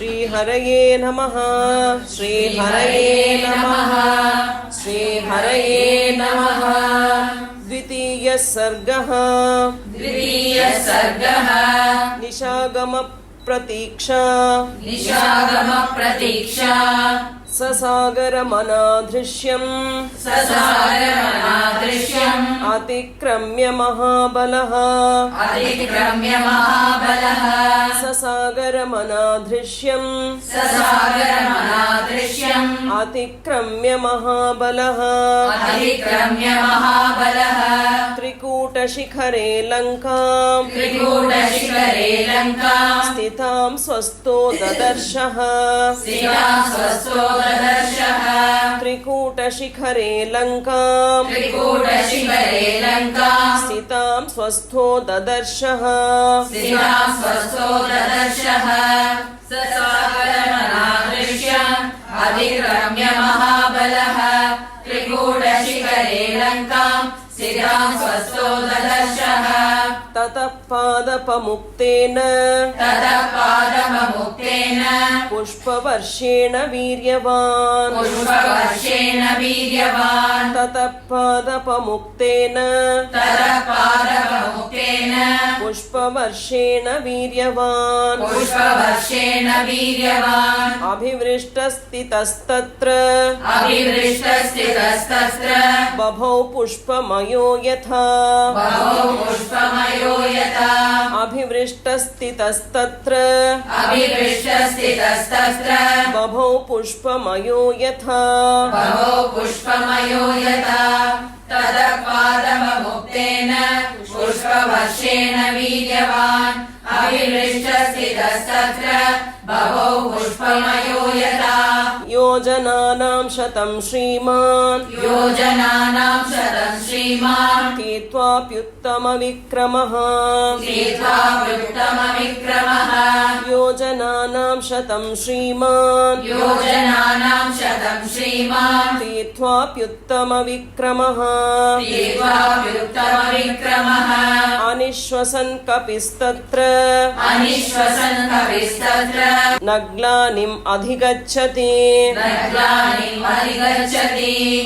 श्रीहरये नमः श्रीहरये नमः श्रीहरये नमः। द्वितीयः सर्गः निशागम प्रतीक्षा ससागरमनादृश्यम् अतिक्रम्य महाबलः ससागरमनादृश्यम् अतिक्रम्य महाबलः त्रिकूटशिखरे लङ्काम् स्थितां स्वस्थो ददर्शः त्रिकूटशिखरे लङ्काम् स्थितां स्वस्थो ददर्शः अधिक्रम्य महाबलः त्रिकूटशिखरे लङ्काम् स्थितां स्वस्थो ददर्शः। ततः पादपमुक्तेन पुष्पवर्षेण वीर्यवान् ततः पादपमुक्तेन पुष्पवर्षेण वीर्यवान् अभिवृष्टस्थितस्तत्र बभौ पुष्पमयो यथा अभिवृष्टस्थितस्तत्र बभौ पुष्पमयो यथा तदपादमुक्तेन पुष्पवर्षेण वीर्यवान् अभिवृष्टस्थितस्तत्र बभौ पुष्पमयो यथा। योजनानां शतं श्रीमान् तीत्वाप्युत्तमविक्रमः योजनानां शतं श्रीमान् तीत्वाप्युत्तमविक्रमः अनिश्वसन् कपिस्तत्र नग्लानिम् अधिगच्छति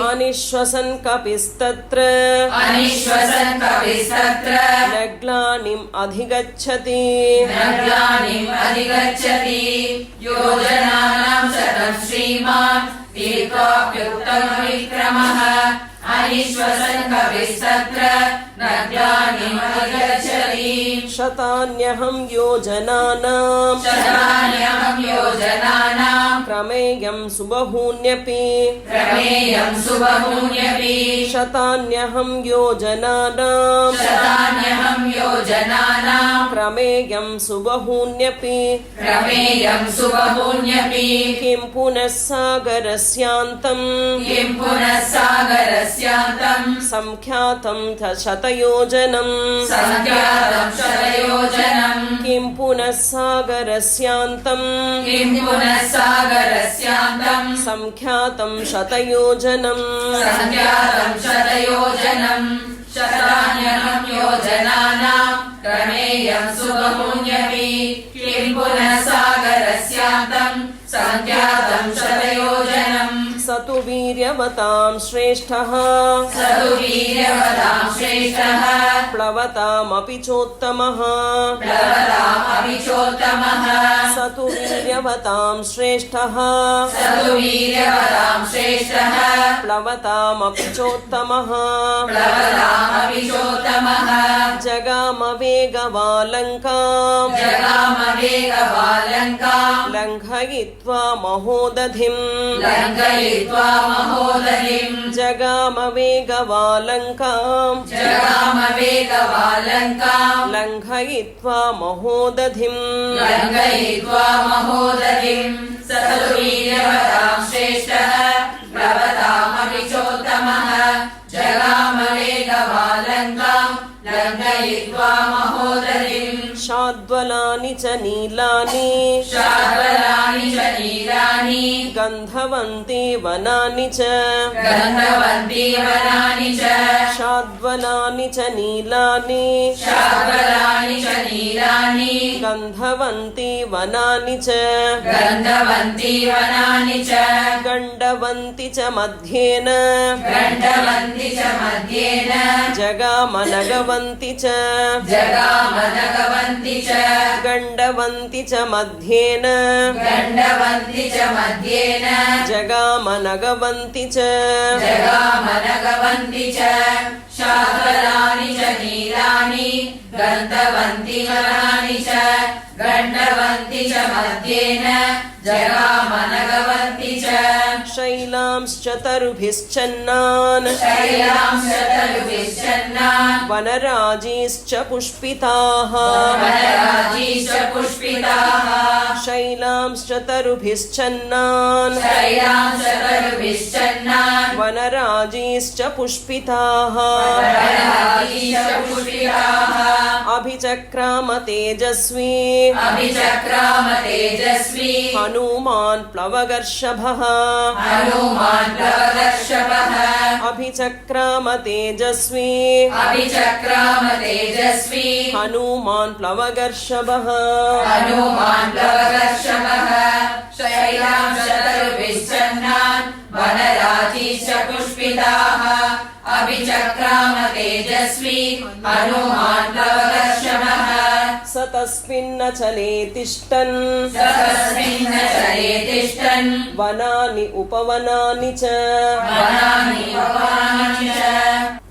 अनिश्वसन् कपिस्तत्र नग्लानिम् अधिगच्छति योजनानां शतं श्रीमान् तीत्वाप्युत्तमविक्रमः अनिश्वसन् कपिस्तत्र नग्लानिम् अधिगच्छति। शतान्यहं योजनानां क्रमेयं सुबहून्यपि शतान्यहं योजनानां क्रमेयं सुबहून्यपि किं पुनः सागरस्यान्तं संख्यातं शतयोजनम् किं पुनः सागरस्यान्तं संख्यातं शतयोजनम् शतान्यहं योजनानां क्रमेयं सुबहून्यपि किं पुनः सागरस्यान्तं संख्यातं शतयोजनम्। स तु वीर्यवतां श्रेष्ठः प्लवतामपि चोत्तमः स तु वीर्यवतां श्रेष्ठः प्लवतामपि चोत्तमः जगाम वेगवालङ्काम् लङ्घयित्वा महोदधिम् जगाम वेगवालङ्काम् लङ्घयित्वा महोदधिम् सतुवीर्यवतां श्रेष्ठः प्लवतामपि चोत्तमः जगाम वेगवालङ्काम् लङ्घयित्वा महोदधिम्। शाद्वलानि च नीलानि गन्धवन्ति वनानि च गन्धवन्ति वनानि च शाद्वलानि च नीलानि शाद्वलानि च नीलानि गन्धवन्ति वनानि च गन्धवन्ति वनानि च गण्डवन्ति च मध्येन गण्डवन्ति च मध्येन जगामनगवन्ति च जगामनगवन्ति च गण्डवन्ति च मध्येन गण्डवन्ति च मध्येन जगामनगवन्ति च जगामनगवन्ति च शाद्वलानि च नीलानि गन्धवन्ति वनानि च गण्डवन्ति च मध्येन जगामनगवन्ति च शैलांश्च तरुभिश्चन्नान् शैलांश्च तरुभिश्चन्नान् वनराजीश्च पुष्पिताः वनराजीश्च पुष्पिताः शैलांश्च तरुभिश्चन्नान् शैलांश्च तरुभिश्चन्नान् वनराजीश्च पुष्पिताः वनराजीश्च पुष्पिताः अभिचक्राम तेजस्वी अभिचक्राम तेजस्वी हनुमान् प्लवगर्षभः हनुमान् प्लवगर्षभः अभिचक्राम तेजस्वी अभिचक्राम तेजस्वी हनुमान् प्लवगर्षभः हनुमान् प्लवगर्षभः शैलांश्च तरुभिश्चन्नान् वनराजीश्च पुष्पिताः अभिचक्राम तेजस्वी हनुमान् प्लवगर्षभः स तस्मिन्नचले तिष्ठन् तस्मिन्नचले तिष्ठन् वनानि उपवनानि च वनानि उपवनानि च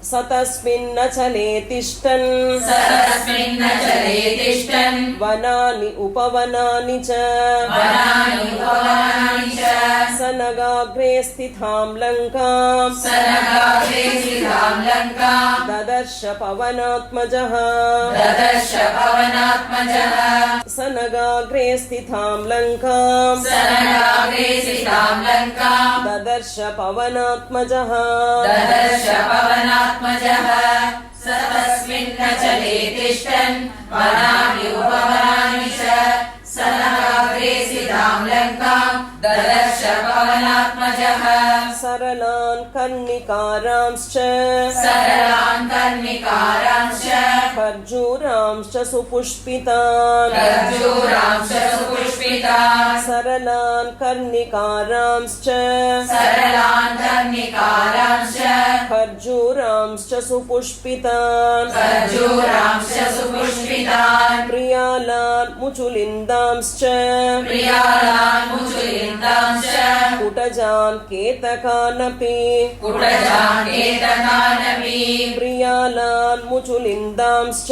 स तस्मिन्नचले तिष्ठन् तस्मिन्नचले तिष्ठन् वनानि उपवनानि च वनानि उपवनानि च स नगाग्रे स्थितां लङ्काम् सनगाग्रे स्थितां लङ्काम् ददर्श पवनात्मजः ददर्श पवनात्मजः स नगाग्रे स्थितां लङ्काम् सनगाग्रे स्थितां लङ्काम् ददर्श पवनात्मजः ददर्श पवनात्मजः स तस्मिन्नचले तिष्ठन् वनानि उपवनानि च सनगाग्रे स्थितां लङ्काम् ददर्श पवनात्मजः सरलान् कर्णिकारांश्च सरलान् कर्णिकारांश्च खर्जूरांश्च सुपुष्पितान् खर्जूरांश्च सुपुष्पितान् सरलान् कर्णिकारांश्च सरलान् कर्णिकारांश्च खर्जूरांश्च सुपुष्पितान् खर्जूरांश्च सुपुष्पितान् प्रियालान् मुचुलिन्दांश्च प्रियालान् मुचुलिन्दांश्च कुटजान् केतकानपि कुटजान् केतकानपि प्रियालान् मुचुलिन्दांश्च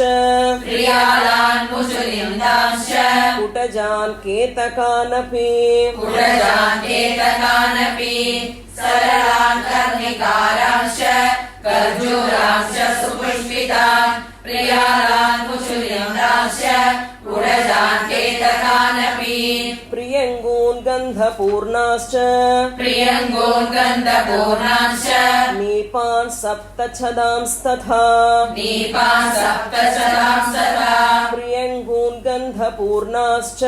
प्रियालान् मुचुलिन्दांश्च कुटजान् केतकानपि कुटजान् केतकानपि सरलान् कर्णिकारांश्च खर्जूरांश्च सुपुष्पितान् प्रियालान् मुचुलिन्दांश्च कुटजान् केतकानपि प्रियङ्गून् गन्धपूर्णाश्च प्रियङ्गून् गन्धपूर्णांश्च नीपान् सप्तच्छदांस्तथा दीपान् सप्तशतांस्तथा प्रियङ्गून् गन्धपूर्णाश्च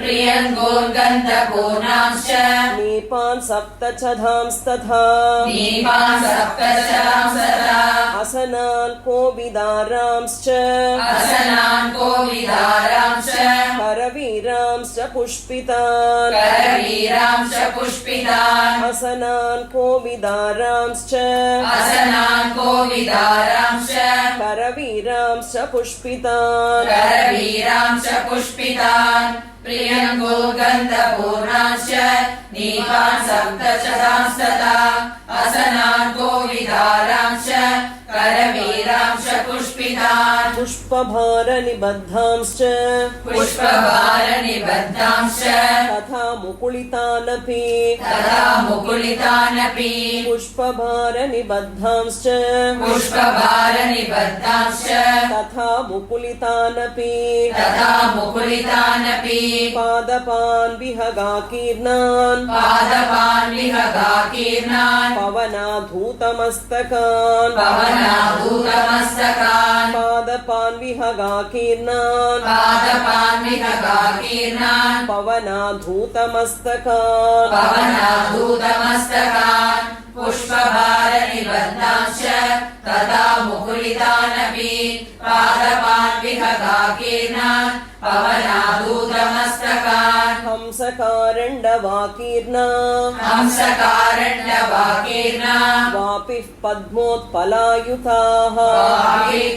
प्रियङ्गून् गन्धपूर्णांश्च नीपान् सप्तच्छदांस्तथा दीपान् सप्तशतांस्तथा असनान् कोविदारांश्च असनान् कोविदारांश्च करवीरांश्च पुष्पितान् करवीरांश्च पुष्पितान् असनान् कोविदारांश्च असनान् कोविदारांश्च करवीरांश्च पुष्पितान् करवीरांश्च पुष्पितान् प्रियङ्गून् गन्धपूर्णांश्च नीपान् सप्तशतांस्तथा असनान् कोविदारांश्च करवीरांश्च पुष्पितान् पुष्पभारनिबद्धांश्च पुष्पभारनिबद्धांश्च तथा मुकुलितानपि तथा मुकुलितानपि पुष्पभारनिबद्धांश्च पुष्पभारनिबद्धांश्च तथा मुकुलितानपि तथा मुकुलितानपि पादपान् विहगाकीर्णान् पादपान् विहगाकीर्णान् पवनाधूतमस्तकान् पवना पवनाभूतमस्तकान् पादपान् विहगाकीर्णान् पादपान् विहगाकीर्णान् पवनाधूतमस्तकान् पवनाभूतमस्तकान् पुष्पभारनिबद्धांश्च तथा मुकुलितानपि पादपान् विहगाकीर्णान् पवनाभूतमस्तकान् हंसकारण्डवाकीर्णान् हंसकारण्डवाकीर्णान् वापिः पद्मोत्पलायुताः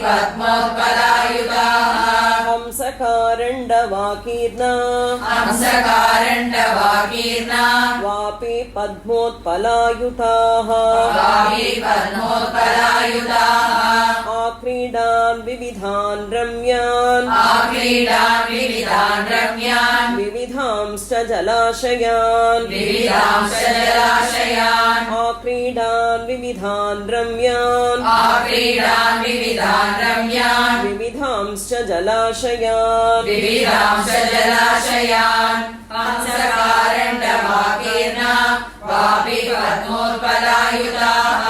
पद्मोत्पलायुताः हंसकारण्डवाकीर्णान् हंसकारण्डवाकीर्णान् वापि पद्मोत्पलायुताः पद्मोत्पलायुताः आक्रीडान् विविधान् रम्यान् आक्रीडान् विविधान् रम्यान् विविधांश्च जलाशयान् विविधांश्च जलाशयान् आक्रीडान् विविधान् रम्यान् आक्रीडान् विविधान् रम्यान् विविधांश्च जलाशयान् विविधांश्च जलाशयान् हंसकारण्डवाकीर्णान् वापि पद्मोत्पलायुताः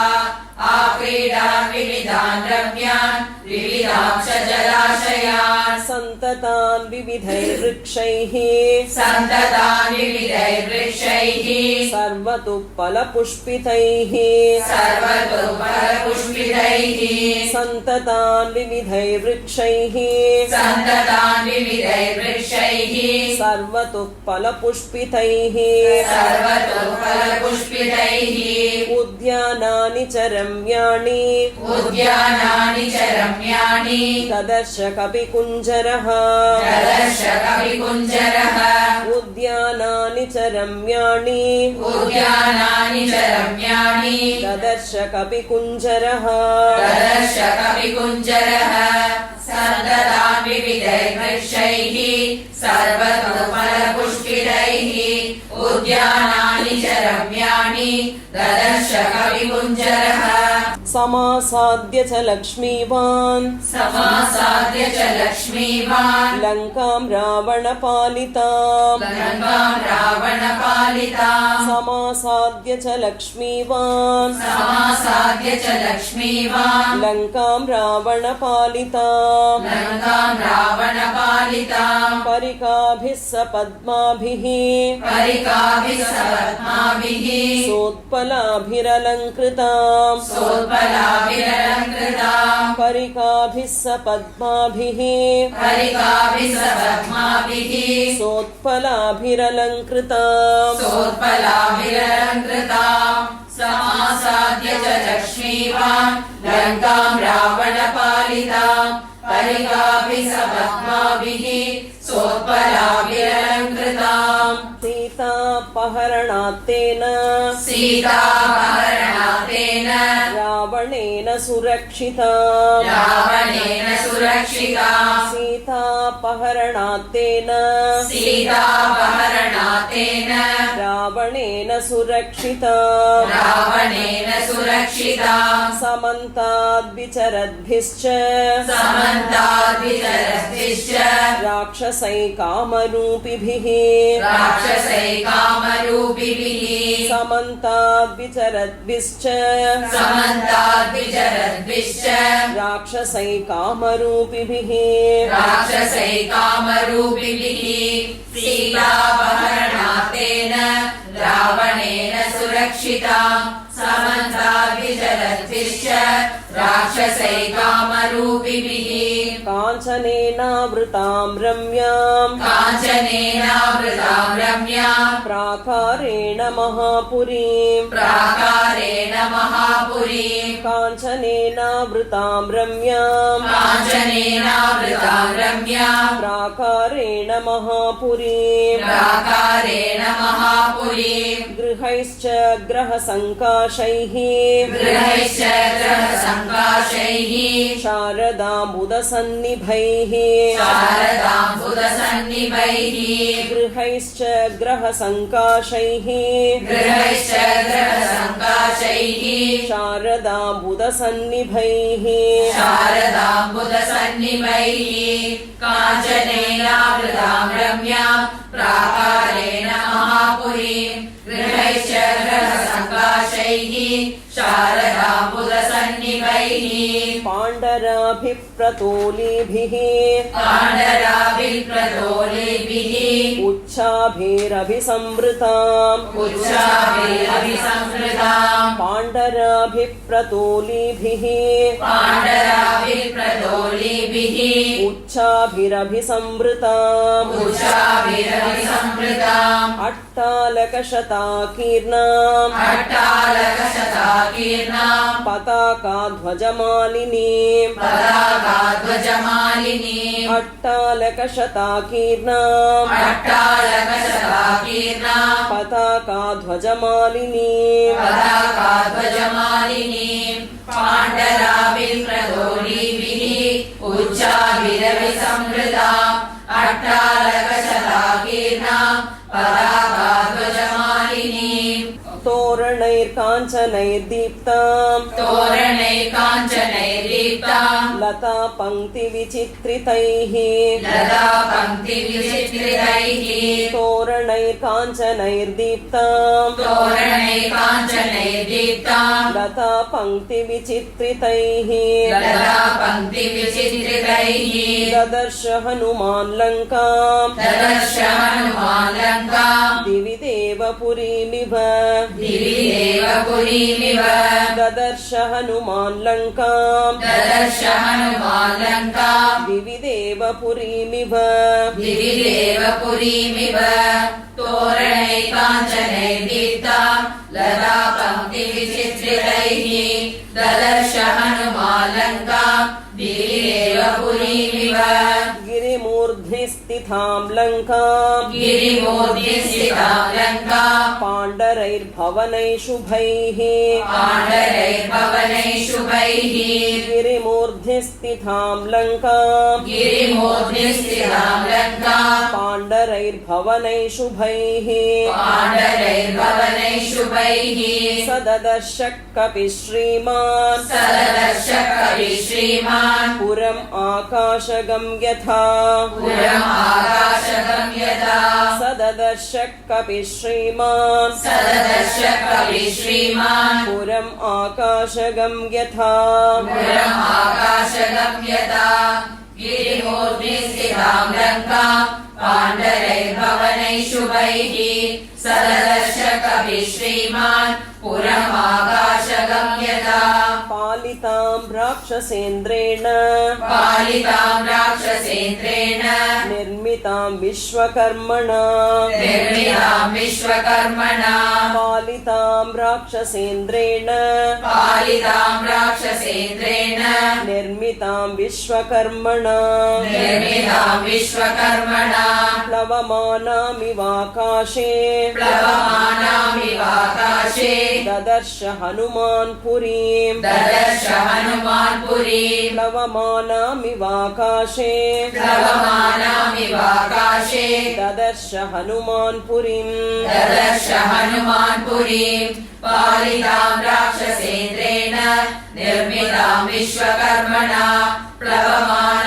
आक्रीडान् विविधान् रम्यान् विविधांश्च जलाशयान् सन्ततान् विविधैर्वृक्षैः सन्ततान् विविधैर्वृक्षैः सर्वतुप्पलपुष्पितैः सर्वतोपलपुष्पितैः सन्ततान् विविधैर्वृक्षैः सन्ततान् विविधैर्वृक्षैः सर्वतुप्पलपुष्पितैः सर्वतोपलपुष्पितैः उद्यानानि च रम्याणि उद्यानानि च रम्याणि तदर्श कपिकुञ्जरः ददर्श कविकुञ्जरः उद्यानानि च रम्याणि उद्यानानि च रम्याणि तदर्श कपिकुञ्जरः ददर्श कविकुञ्जरः सन्ततान् विविधैर्वृक्षैः सर्वतोपलपुष्पितैः उद्यानानि च रम्याणि ददर्श कविकुञ्जरः समासाद्य च लक्ष्मीवान् समासाद्य च लक्ष्मीवान् लङ्कां रावणपालिताम् लङ्कां रावणपालिताम् समासाद्य च लक्ष्मीवान् समासाद्य च लक्ष्मीवान् लङ्कां रावणपालिताम् लङ्कां रावणपालिताम् परिकाभिः स पद्माभिः परिकाभिः सपद्माभिः सोत्पलाभिरलङ्कृताम् सोत्पलाभिरलङ्कृताम् परिकाभिः स पद्माभिः परिकाभिः सपद्माभिः सोत्पलाभिरलङ्कृताम् सोत्पलाभिरलङ्कृताम् समासाद्य च लक्ष्मीवान् लङ्कां रावणपालिताम् परिकाभिः सपद्माभिः सोत्पलाभिरलङ्कृताम् सीतापहरणात्तेन सीतापहरणातेन रावणेन सुरक्षिता रावणेन सुरक्षिता सीतापहरणात्तेन सीतापहरणातेन रावणेन सुरक्षिता रावणेन सुरक्षिता समन्ताद्विचरद्भिश्च समन्ताद्विचरद्भिश्च राक्षसैकामरूपिभिः राक्षसैकामरूपिभिः समन्ताद्विचरद्भिश्च समन्ताद्विचरद्भिश्च राक्षसैकामरूपिभिः राक्षसैकामरूपिभिः सीतापहरणातेन रावणेन सुरक्षिता समन्ताद्विचरद्भिश्च राक्षसैकामरूपिभिः काञ्चनेनावृतां रम्यां काञ्चनेनावृतां रम्याम् प्राकारेण महापुरीं प्राकारेण महापुरीम् काञ्चनेनावृतां रम्यां काञ्चनेनावृतां रम्याम् प्राकारेण महापुरीं प्राकारेण महापुरीम् गृहैश्च ग्रहसङ्काशैः गृहैश्च ग्रहसङ्काशैः शारदाम्बुदसन्निभैः शारदाम्बुदसन्निभैः गृहैश्च ग्रहसङ्काशैः गृहैश्च ग्रहसङ्काशैः शारदाम्बुदसन्निभैः शारदाम्बुदसन्निभैः काञ्चनेनावृतां रम्याम् प्राकारेण महापुरीम् गृहैश्च ग्रहसङ्काशैः शारदाम्बुदसन्निभैः पाण्डराभिप्रतोलीभिः पाण्डराभिप्रतोलीभिः उच्चाभिरभिसंवृताम् उच्चाभिरभिसंवृताम् पाण्डराभिप्रतोलीभिः पाण्डराभिप्रतोलीभिः उच्चाभिरभिसंवृताम् उच्चाभिरभिसंवृताम् अट्टालकशताकीर्णाम् अट्टालकशताकीर्णाम् पताकाध्वजमालिनीम् पताकाध्वजमालिनीम् अट्टालकशताकीर्णाम् अट्टालकशताकीर्णाम् पताकाध्वजमालिनीम् पताकाध्वजमालिनीम् पाण्डराभिप्रतोलीभिः उच्चाभिरभिसंवृताम् अट्टालकशताकीर्णाम् पताकाध्वजमालिनीम् तोरणैर्काञ्चनैर्दीप्ताम् तोरणैकाञ्चनैर्दीप्ताम् लतापङ्क्तिविचित्रितैः लतापङ्क्तिविचित्रितैः तोरणैर्काञ्चनैर्दीप्ताम् तोरणैकाञ्चनैर्दीप्ताम् लतापङ्क्तिविचित्रितैः लतापङ्क्तिविचित्रितैः ददर्श हनुमान् लङ्काम् ददर्श हनुमान् लङ्काम् दिवि देवपुरीमिव दिवि देवपुरीमिव ददर्श हनुमान् लङ्काम् ददर्श हनुमान् लङ्काम् दिवि देवपुरीमिव दिवि देवपुरीमिव तोरणैकाञ्चनैर्दीप्ताम् लतापङ्क्तिविचित्रितैः ददर्श हनुमान् लङ्काम् दिवि देवपुरीमिव गिरिमूर्ध्नि स्थिताम् लङ्काम् गिरिमूर्ध्नि स्थिताम् लङ्काम् पाण्डरैर्भवनैः शुभैः पाण्डरैर्भवनैः शुभैः गिरिमूर्ध्नि स्थिताम् लङ्काम् गिरिमूर्ध्नि स्थिताम् लङ्काम् पाण्डरैर्भवनैः शुभैः पाण्डरैर्भवनैः शुभैः सददर्श कपिः श्रीमान् सददर्श कविः श्रीमान् पुरम् आकाशगम् यथा पुरम् आकाशगम् यथा सददर्श कपिः श्रीमान् सददर्श कविः श्रीमान् पुरम् आकाशगम् यथा पुरम् आकाशगम् यथा गिरिमूर्ध्नि स्थिताम् लङ्काम् पाण्डरैर्भवनैः शुभैः सददर्श कविः श्रीमान् पुरम् आकाशगम् यथा पालिताम् राक्षसेन्द्रेण पालिताम् राक्षसेन्द्रेण निर्मिताम् विश्वकर्मणा निर्मिताम् विश्वकर्मणा पालिताम् राक्षसेन्द्रेण पालिताम् राक्षसेन्द्रेण निर्मिताम् विश्वकर्मणा निर्मिताम् विश्वकर्मणा प्लवमानामिवाकाशे प्लवमानामिवाकाशे ददर्श हनुमान् पुरीम् ददर्श हनुमान् पुरीम् प्लवमानामिवाकाशे प्लवमानामिवाकाशे ददर्श हनुमान् पुरीम् ददर्श हनुमान् पुरीम् पालिताम् राक्षसेन्द्रेण निर्मिताम् विश्वकर्मणा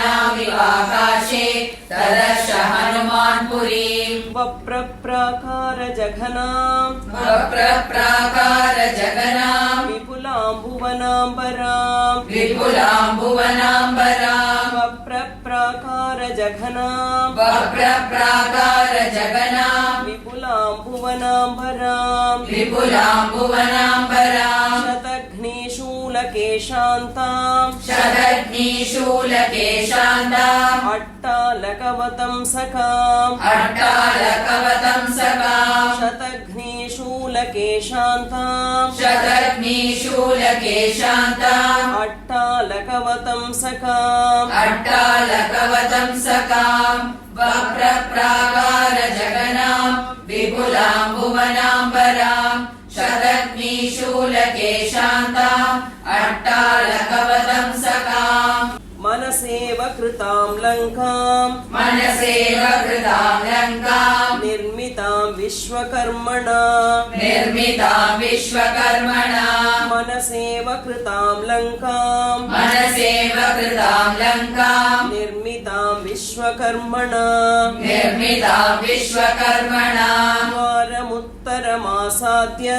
प्लवमानामिवाकाशे ददर्श हनुमान् पुरीम् वप्रप्राकार जघनाम् वप्रप्राकार जगनाम् विपुलाम् भुवनाम्बराम् विपुलाम् भुवनाम्बराम् वप्रप्राकार जघनाम् वप्रप्राकार जगनाम् विपुलाम् भुवनाम्बराम् विपुलाम् भुवनाम्बराम् शतघ्निशूलकेशान्ताम् शतघ्निशूलकेशान्ताम् अट्टालकवतंसकाम् अट्टालकवतंसकाम् शतघ्निशूलकेशान्ताम् शतघ्निशूलकेशान्ताम् अट्टालकवतंसकाम् अट्टालकवतंसकाम् वप्रप्राकार जगनाम् विपुलाम् भुवनाम्बराम् शतघ्निशूलकेशान्ताम् अट्टालकवतंसकाम् मनसेव कृताम् लङ्काम् मनसेव कृताम् लङ्काम् निर्मिताम् विश्वकर्मणा निर्मिताम् विश्वकर्मणा मनसेव कृताम् लङ्काम् मनसेव कृताम् लङ्काम् निर्मिताम् विश्वकर्मणा निर्मिताम् विश्वकर्मणा द्वारमुत्तरमासाद्य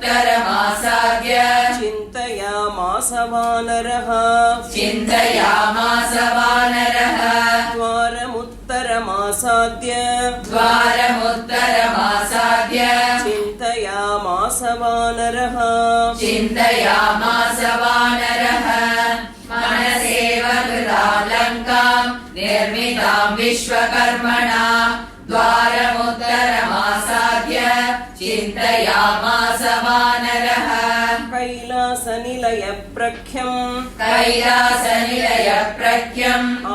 द्वारमुत्तरमासाद्य चिन्तयामास वानरः चिन्तयामास वानरः द्वारमुत्तरमासाद्य चिन्तयामास वानरः चिन्तयामास वानरः मनसेव कृतां लङ्कां निर्मितां विश्वकर्मणा द्वारमुत्तरमासाद्य चिन्तयामास वानरः कैलासनिलयप्रख्यम्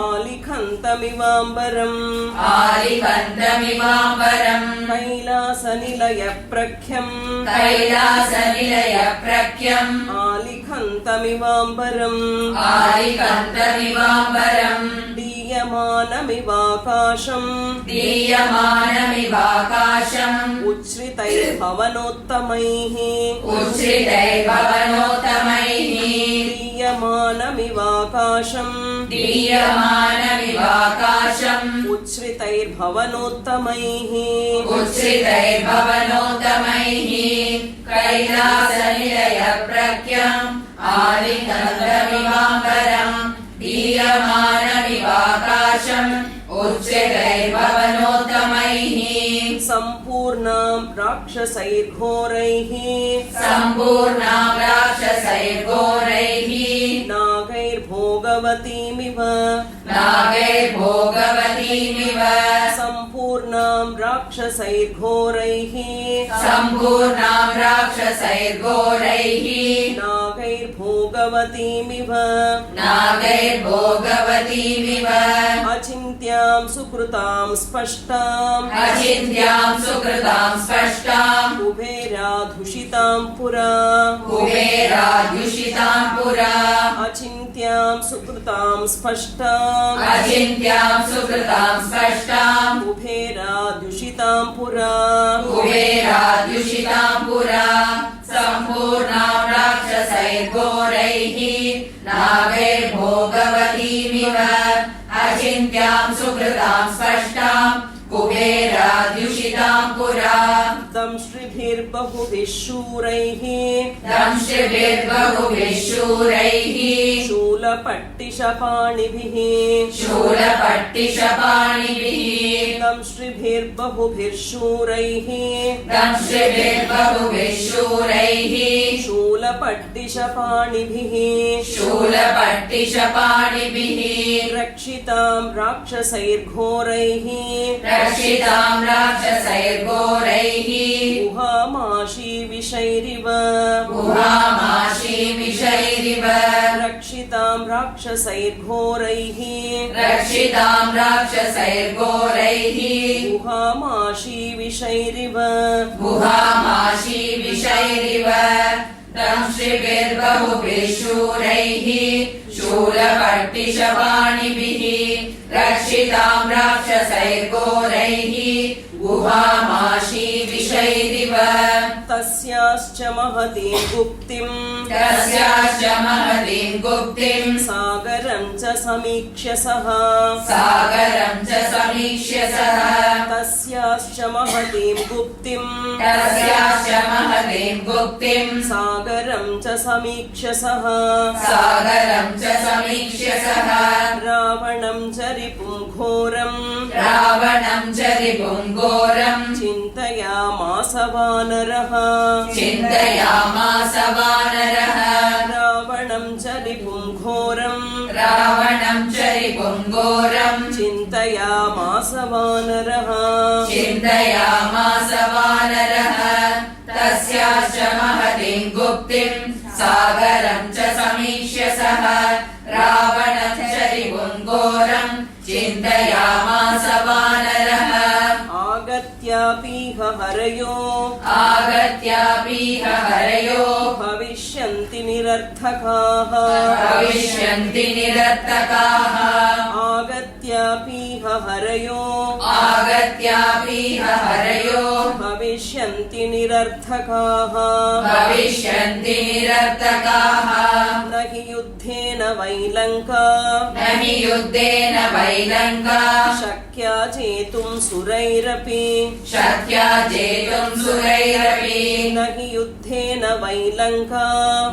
आलिखन्तमिवाम्बरम् कैलासनिलयप्रख्यम् आलिखन्तमिवाम्बरम् दीयमानमिवाकाशम् उच्छ्रितैर्भवनोत्तमैः दीयमानमिवाकाशम् उच्छ्रितैर्भवनोत्तमैः कैलासनिलयप्रख्यम् आलिखन्तमिवाम्बरम् दीयमानमिवाकाशम् उच्छ्रितैर्भवनोत्तमैः सम्पूर्णां राक्षसैर्घोरैः नागैर्भोगवतीमिव सम्पूर्णां राक्षसैर्घोरैः नागैर्भोगवतीमिव अचिन्त्यां सुकृतां स्पष्टाम् कुबेराधुषितां पुरा अचिन्त्यां सुकृतां स्पष्टाम् कुबेराधुषितां पुरा सम्पूर्णां राक्षसैर्घोरैः नागैर्भोगवतीमिव अचिन्त्यां सुकृतां स्पष्टां कुबेराद्युषितां पुरा दंष्ट्रिभिर्बहुभिः शूरैः शूलपट्टिशपाणिभिः दंष्ट्रिभिर्बहुभिः शूरैः शूलपट्टिशपाणिभिः रक्षितां राक्षसैर्घोरैः गुहामाशीविषैरिव रक्षितां राक्षसैर्घोरैः गुहामाशीविषैरिव दंष्ट्रिभिर्बहुभिः शूरैः शूलपट्टिशपाणिभिः रक्षितां राक्षसैर्घोरैः गुहामाशीविषैरिव तस्याश्च महतीं गुप्तिं सागरं च समीक्ष्य सः तस्याश्च महतीं गुप्तिं सागरं च समीक्ष्य सः रावणं च रिपुं घोरं चिन्तयामास वानरः रावणं च रिपुं घोरं चिन्तयामास वानरः तस्याश्च महतीं गुप्तिं सागरं च समीक्ष्य सः रावणं च रिपुं घोरं चिन्तयामास वानरः आगत्यापीह हरयो भविष्यन्ति निरर्थकाः आगत्यापीह हरयो भविष्यन्ति निरर्थकाः न हि युद्धेन वैलङ्का न हि युद्धेन वैलङ्का शक्या जेतुं सुरैरपि शक्या जेतुं सुरैरपि न हि युद्धेन वैलङ्का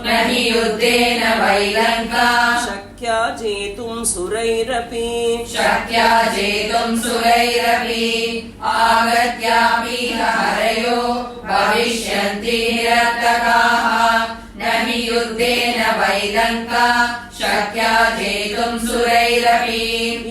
न हि युद्धेन वैलङ्का शक्या जेतुं सुरैरपि शक्या जेतुं सुरैरपि आगत्यापि हरयो भविष्यन्ति निरर्थकाः न हि युद्धेन वैलङ्का शक्या जेतुं सुरैरपि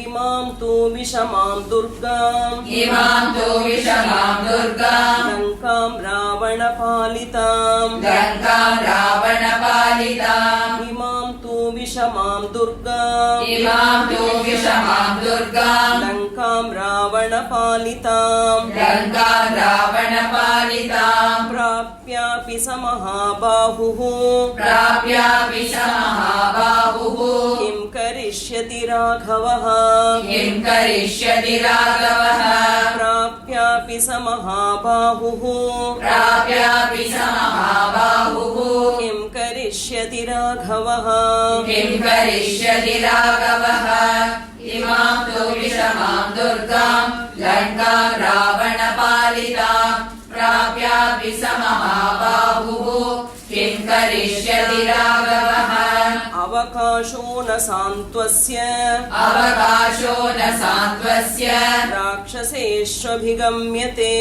इमां तु विषमां दुर्गाम् इमां तु विषमां दुर्गाम् लङ्कां रावणपालिताम् लङ्कां रावणपालिताम् इमां तु विषमां दुर्गाम् इमां तु विषमां दुर्गाम् लङ्कां रावणपालिताम् लङ्कां रावणपालिताम् प्राप्यापि स महाबाहुः प्राप्यापि स महाबाहुः किं करिष्यति राघवः किं करिष्यति राघवः प्राप्यापि स महाबाहुः प्राप्यापि स महाबाहुः किं करिष्यति राघवः किं करिष्यति राघवः इमां तु विषमां दुर्गां लङ्कां रावणपालितां प्राप्यापि स महाबाहुः किं करिष्यति राघवः अवकाशो न सान्त्वस्य अवकाशो न सान्त्वस्य राक्षसेष्वभिगम्यते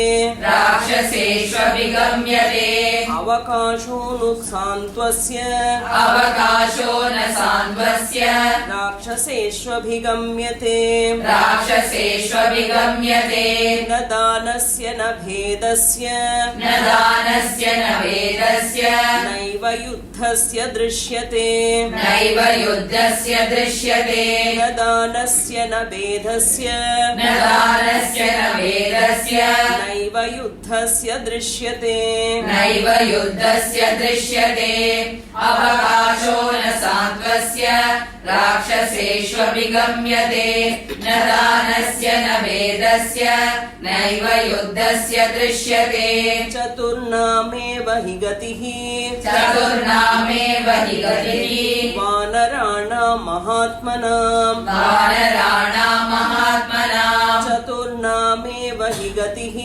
राक्षसेष्वभिगम्यते अवकाशो नु सान्त्वस्य अवकाशो न सान्त्वस्य राक्षसेष्वभिगम्यते राक्षसेष्वभिगम्यते न दानस्य न भेदस्य न दानस्य न वेदस्य नैव युद्धस्य दृश्यते नैव युद्धस्य दृश्यते न दानस्य न भेदस्य न दानस्य न वेदस्य नैव युद्धस्य दृश्यते नैव युद्धस्य दृश्यते अवकाशो न सान्त्वस्य राक्षसेष्वभिगम्यते न दानस्य न वेदस्य नैव युद्धस्य दृश्यते चतुर्नामेव हि गतिः चतुर्नामेव हि गतिः वानराणां महात्मनां वानराणां महात्मनां चतुर्नामेव हि गतिः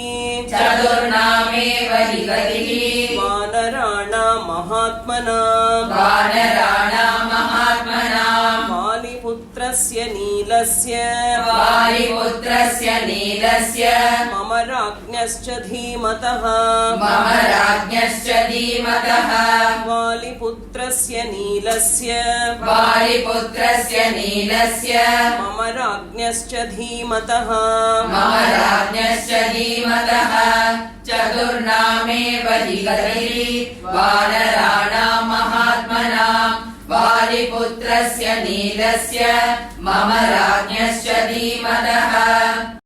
चतुर्नामेव हि गतिः वानराणां महात्मनां वानराणां महात्मनां वालिपुत्रस्य नीलस्य वालिपुत्रस्य नीलस्य मम राज्ञश्च धीमतः मम राज्ञश्च धीमतः वालिपुत्रस्य नीलस्य वालिपुत्रस्य नीलस्य मम राज्ञश्च धीमतः मम राज्ञश्च धीमतः चतुर्नामेव हि गतिः वानराणां महात्मनां वालिपुत्रस्य नीलस्य मम राज्ञश्च धीमतः